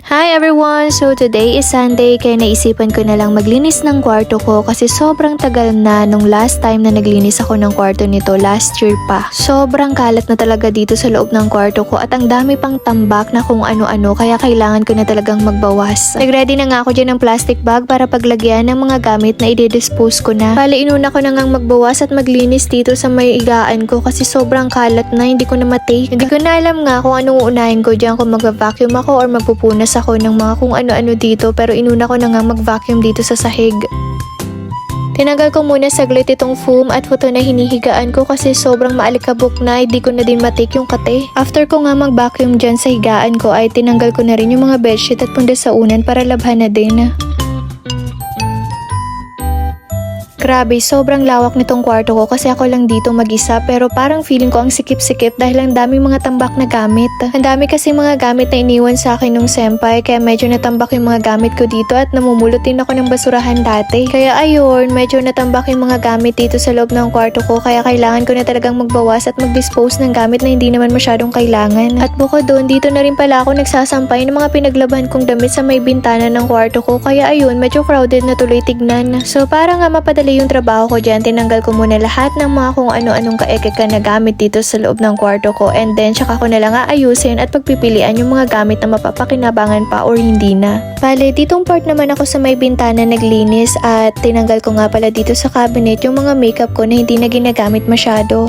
Hi everyone! So today is Sunday kaya naisipan ko na lang maglinis ng kwarto ko kasi sobrang tagal na nung last time na naglinis ako ng kwarto nito last year pa. Sobrang kalat na talaga dito sa loob ng kwarto ko at ang dami pang tambak na kung ano-ano kaya kailangan ko na talagang magbawas. Nagready na nga ako dyan ng plastic bag para paglagyan ng mga gamit na i-dispose ko na. Bali inuna ko na ngang magbawas at maglinis dito sa may igaan ko kasi sobrang kalat na hindi ko na matake. Hindi ko na alam nga kung anong uunahin ko dyan, kung mag-vacuum ako or magpupunas ako ng mga kung ano-ano dito, pero inuna ko na nga mag-vacuum dito sa sahig. Tinanggal ko muna saglit itong foam at photo na hinihigaan ko kasi sobrang maalikabok na, hindi ko na din matik yung kate. After ko nga mag-vacuum dyan sa higaan ko ay tinanggal ko na rin yung mga bedsheet at pundasaunan para labhan na din. Grabe, sobrang lawak nitong kwarto ko kasi ako lang dito mag-isa pero parang feeling ko ang sikip-sikip dahil ang daming mga tambak na gamit. Ang dami kasi mga gamit na iniwan sa akin nung senpai kaya medyo natambak yung mga gamit ko dito at namumulot din ako ng basurahan dati. Kaya ayun, medyo natambak yung mga gamit dito sa loob ng kwarto ko kaya kailangan ko na talagang magbawas at mag-dispose ng gamit na hindi naman masyadong kailangan. At bukod doon, dito na rin pala ako nagsasampay ng mga pinaglaban kong damit sa may bintana ng kwarto ko kaya ayun, medyo crowded na tuloy tignan. So para nga mapadali yung trabaho ko dyan, tinanggal ko muna lahat ng mga kung ano-anong kaekeka na gamit dito sa loob ng kwarto ko and then tsaka ko na lang aayusin at pagpipilian yung mga gamit na mapapakinabangan pa or hindi na. Bale, ditong part naman ako sa may bintana naglinis at tinanggal ko nga pala dito sa cabinet yung mga makeup ko na hindi na ginagamit masyado.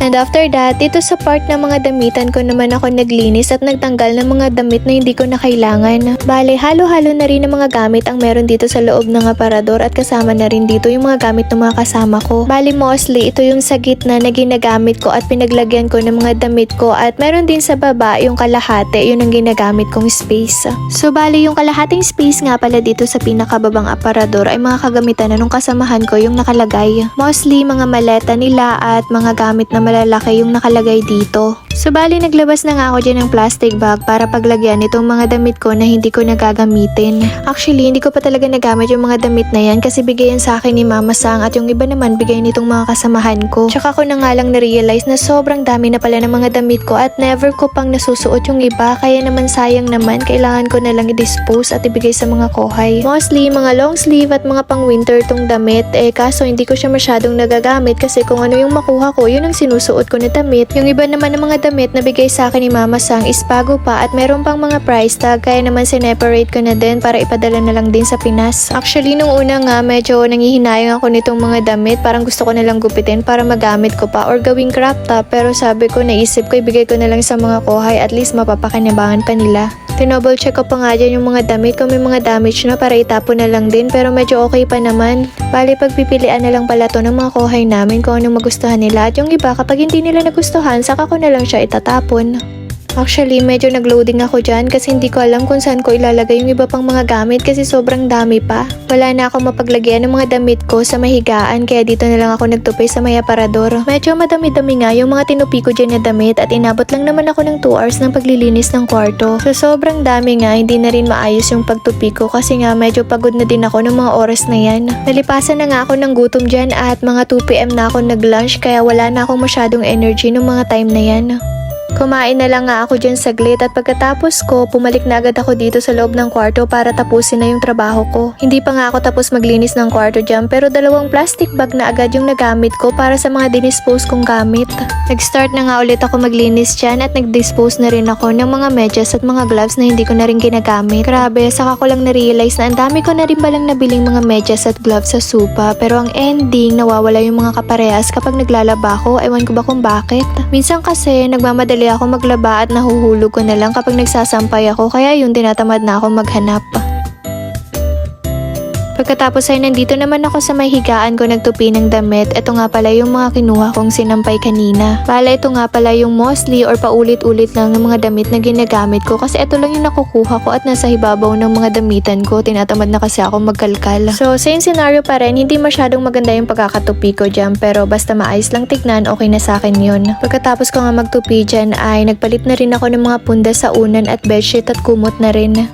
And after that, dito sa part ng mga damitan ko naman ako naglinis at nagtanggal ng mga damit na hindi ko na kailangan. Bale, halo-halo na rin ng mga gamit ang meron dito sa loob ng aparador at kasama na rin dito yung mga gamit ng mga kasama ko. Bale, mostly ito yung sa gitna na ginagamit ko at pinaglagyan ko ng mga damit ko at meron din sa baba yung kalahati, yun ang ginagamit kong space. So bale, yung kalahating space nga pala dito sa pinakababang aparador ay mga kagamitan na nung kasamahan ko yung nakalagay. Mostly mga maleta nila at mga gamit na malalaki yung nakalagay dito. So bali naglabas na nga ako dyan ng plastic bag para paglagyan itong mga damit ko na hindi ko nagagamitin. Actually, hindi ko pa talaga nagamit yung mga damit na yan kasi bigayan sa akin ni Mama Sang at yung iba naman bigay nitong mga kasamahan ko. Tsaka ko na nga lang na-realize na sobrang dami na pala ng mga damit ko at never ko pang nasusuot yung iba kaya naman sayang naman, kailangan ko na lang i-dispose at ibigay sa mga kohay. Mostly mga long sleeve at mga pang winter tong damit kaso hindi ko siya masyadong nagagamit kasi kung ano yung makuha ko yun ang sinusuot ko na damit. Yung iba naman ng mga damit na bigay sa akin ni Mama Sang is bago pa at meron pang mga price tag kaya naman sineparate ko na din para ipadala na lang din sa Pinas. Actually nung una nga medyo nangihinayang ako nitong mga damit, parang gusto ko na lang gupitin para magamit ko pa or gawing crop top pero sabi ko naisip ko ibigay ko na lang sa mga kohay at least mapapakinabangan pa nila. Tinouble check ko pa nga dyan yung mga damit kung may mga damage na para itapon na lang din pero medyo okay pa naman. Bali pagpipilian na lang pala to ng mga kohay namin kung anong magustuhan nila at yung iba kapag hindi nila nagustuhan saka ko na lang siya itatapon. Actually, medyo nagloading ako dyan kasi hindi ko alam kung saan ko ilalagay yung iba pang mga gamit kasi sobrang dami pa. Wala na akong mapaglagyan ng mga damit ko sa mahigaan kaya dito na lang ako nagtupay sa may aparador. Medyo madami-dami nga yung mga tinupi ko dyan na damit at inabot lang naman ako ng 2 hours ng paglilinis ng kwarto. So sobrang dami nga, hindi na rin maayos yung pagtupi ko kasi nga medyo pagod na din ako ng mga oras na yan. Nalipasan na nga ako ng gutom dyan at mga 2 PM na ako nag-lunch kaya wala na akong masyadong energy ng mga time na yan. Kumain na lang nga ako dyan saglit at pagkatapos ko, pumalik na agad ako dito sa loob ng kwarto para tapusin na yung trabaho ko. Hindi pa nga ako tapos maglinis ng kwarto dyan pero 2 plastic bag na agad yung nagamit ko para sa mga dinispose kong gamit. Nag-start na nga ulit ako maglinis dyan at nag-dispose na rin ako ng mga medyas at mga gloves na hindi ko na rin ginagamit. Grabe, saka ko lang na-realize na ang dami ko na rin balang nabiling mga medyas at gloves sa Supa pero ang ending, nawawala yung mga kaparehas kapag naglalaba ko. Ewan ko ba kung bakit. Minsan kasi nagmamadali ako maglaba at nahuhulog ko na lang kapag nagsasampay ako kaya yun tinatamad na ako maghanap. Pagkatapos ay nandito naman ako sa may higaan ko nagtupi ng damit. Ito nga pala yung mga kinuha kong sinampay kanina. Pala ito nga pala yung mostly or paulit-ulit lang ng mga damit na ginagamit ko kasi ito lang yung nakukuha ko at nasa hibabaw ng mga damitan ko. Tinatamad na kasi ako magkalkal. So same scenario pa rin, hindi masyadong maganda yung pagkakatupi ko dyan pero basta maayos lang tignan, okay na sa akin yun. Pagkatapos ko nga magtupi dyan ay nagpalit na rin ako ng mga punda sa unan at bedsheet at kumot na rin.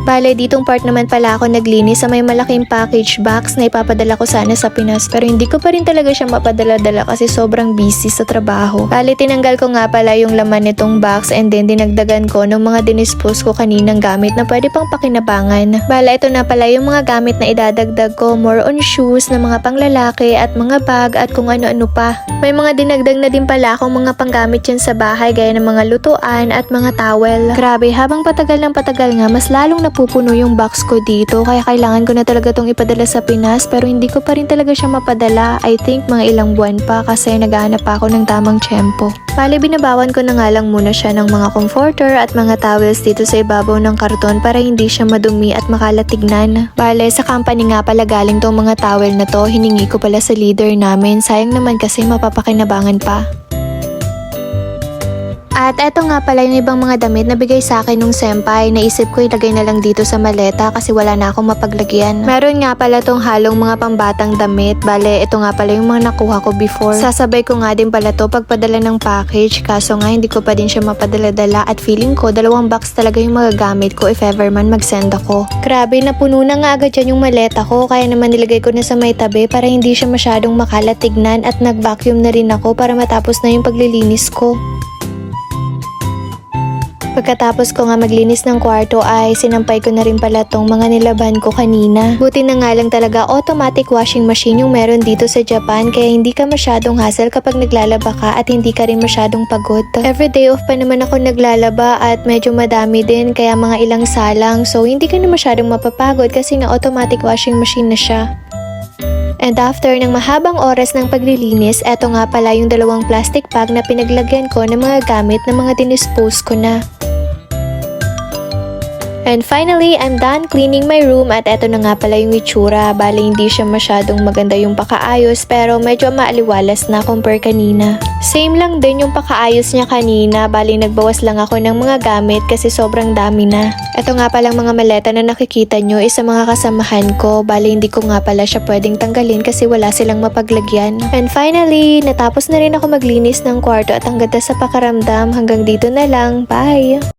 Bale, ditong part naman pala ako naglinis sa may malaking package box na ipapadala ko sana sa Pinas pero hindi ko pa rin talaga siya mapadala-dala kasi sobrang busy sa trabaho. Bale, tinanggal ko nga pala yung laman nitong box and then dinagdagan ko ng mga dinispose ko kaninang gamit na pwede pang pakinabangan. Bale, ito na pala yung mga gamit na idadagdag ko, more on shoes na mga panglalaki at mga bag at kung ano-ano pa. May mga dinagdag na din pala akong mga panggamit yan sa bahay gaya ng mga lutuan at mga towel. Grabe, habang patagal ng patagal nga, mas lalong napupuno yung box ko dito kaya kailangan ko na talaga tong ipadala sa Pinas pero hindi ko pa rin talaga siya mapadala. I think mga ilang buwan pa kasi naghahanap pa ako ng tamang tiyempo. Bale, binabawan ko na nga lang muna siya ng mga comforter at mga towels dito sa ibabaw ng karton para hindi siya madumi at makalatignan. Bale, sa company nga pala galing tong mga towel na to, hiningi ko pala sa leader namin. Sayang naman kasi mapapakinabangan pa. At eto nga pala yung ibang mga damit na bigay sa akin nung senpai. Naisip ko ilagay na lang dito sa maleta kasi wala na akong mapaglagyan. Meron nga pala tong halong mga pambatang damit. Bale, ito nga pala yung mga nakuha ko before. Sasabay ko nga din pala to pagpadala ng package kaso nga hindi ko pa din siya mapadala-dala at feeling ko 2 box talaga yung magagamit ko if ever man mag-send ako. Grabe, napuno na nga agad yan yung maleta ko kaya naman nilagay ko na sa may tabi para hindi siya masyadong makalatignan at nag-vacuum na rin ako para matapos na yung paglilinis ko. Pagkatapos ko nga maglinis ng kwarto ay sinampay ko na rin pala tong mga nilaban ko kanina. Buti na nga lang talaga automatic washing machine yung meron dito sa Japan kaya hindi ka masyadong hassle kapag naglalaba ka at hindi ka rin masyadong pagod. Everyday off pa naman ako naglalaba at medyo madami din kaya mga ilang salang so hindi ka na masyadong mapapagod kasi nga automatic washing machine na siya. And after ng mahabang oras ng paglilinis, eto nga pala yung 2 plastic bag na pinaglagyan ko ng mga gamit na mga dinispose ko na. And finally, I'm done cleaning my room at eto na nga pala yung itsura. Bale, hindi siya masyadong maganda yung pakaayos pero medyo maaliwalas na compare kanina. Same lang din yung pakaayos niya kanina. Bale, nagbawas lang ako ng mga gamit kasi sobrang dami na. Eto nga palang mga maleta na nakikita nyo is sa mga kasamahan ko. Bale, hindi ko nga pala siya pwedeng tanggalin kasi wala silang mapaglagyan. And finally, natapos na rin ako maglinis ng kwarto at ang ganda sa pakaramdam. Hanggang dito na lang. Bye!